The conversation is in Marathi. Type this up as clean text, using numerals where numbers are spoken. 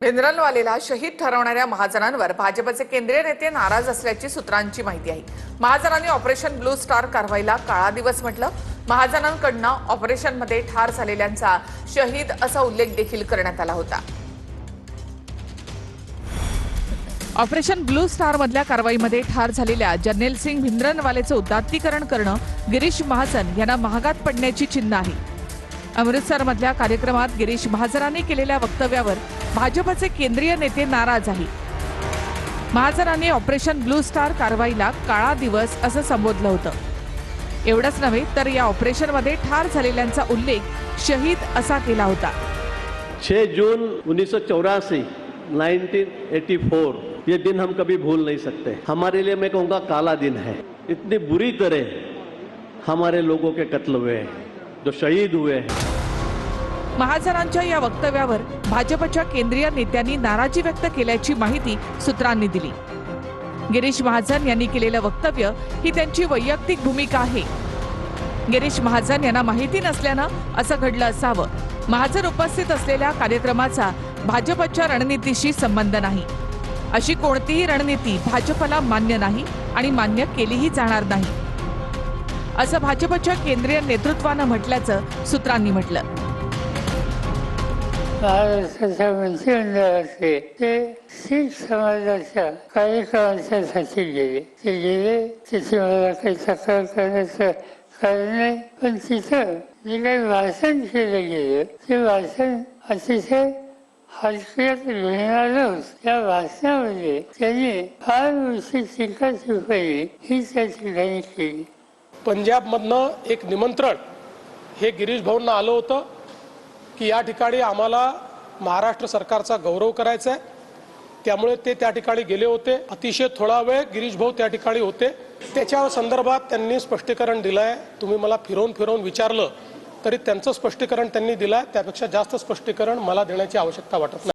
भिंद्रनवालेला शहीद ठरवणाऱ्या महाजनांवर भाजपचे केंद्रीय नेते नाराज असल्याची सूत्रांची माहिती आहे। महाजनांनी ऑपरेशन ब्लू स्टार कारवाईला काळा दिवस म्हटलं। महाजनांकडनं ऑपरेशनमध्ये ठार झालेल्यांचा शहीद असा उल्लेख देखील करण्यात आला होता। ऑपरेशन ब्लू स्टार मधल्या कारवाईमध्ये ठार झालेल्या जर्नेल सिंग भिंद्रनवालेचं उदात्तीकरण करणं गिरीश महाजन यांना महागात पडण्याची चिन्ह आहे। अमृतसरमधल्या कार्यक्रमात गिरीश महाजनांनी केलेल्या वक्तव्यावर भाजपचे केंद्रीय नेते नाराज आहेत। महाजनांनी ऑपरेशन ब्लू स्टार कारवाईला काळा दिवस असं संबोधलं होतं। एवढंच नव्हे तर या ऑपरेशनमध्ये ठार झालेल्यांचा उल्लेख शहीद असा केला होता। 6 जून 1984 1984 ये दिन हम कभी भूल नहीं सकते। हमारे लिए मैं कहूँगा काला दिन है। इतनी बुरी तरह हमारे लोगों के कत्ल हुए हैं, जो शहीद हुए हैं। महाजनांच्या या वक्तव्यावर भाजपच्या केंद्रीय नेत्यांनी नाराजी व्यक्त केल्याची माहिती सूत्रांनी दिली। गिरीश महाजन यांनी केलेलं वक्तव्य ही त्यांची वैयक्तिक भूमिका आहे। गिरीश महाजन यांना माहिती नसल्यानं असं घडलं असावं। महाजन उपस्थित असलेल्या कार्यक्रमाचा भाजपच्या रणनीतीशी संबंध नाही। अशी कोणतीही रणनीती भाजपला मान्य नाही आणि मान्य केलीही जाणार नाही, असं भाजपच्या केंद्रीय नेतृत्वानं म्हटल्याचं सूत्रांनी म्हटलं। महाराष्ट्राच्या मंत्रिमंडळाचे ते शीख समाजाच्या कार्यक्रमांसाठी गेले। ते गेले तिथे मला काही तक्रार करण्याचं कारण नाही, पण तिथं जे काही भाषण केलं गेलं ते भाषण अतिशय हलक्यात घेणारं होतं। त्या भाषणामध्ये त्यांनी फार मोठी टीका टिप्पणी ही त्या ठिकाणी केली। पंजाबमधनं एक निमंत्रण हे गिरीश भाऊंना आलं होतं की या ठिकाणी आम्हाला महाराष्ट्र सरकारचा गौरव करायचा आहे, त्यामुळे ते त्या ठिकाणी गेले होते। अतिशय थोडा वेळ गिरीश भाऊ त्या ठिकाणी होते। त्याच्या संदर्भात त्यांनी स्पष्टीकरण दिलं आहे। तुम्ही मला फिरवून विचारलं तरी त्यांचं स्पष्टीकरण त्यांनी दिलं आहे। त्यापेक्षा जास्त स्पष्टीकरण मला देण्याची आवश्यकता वाटत नाही।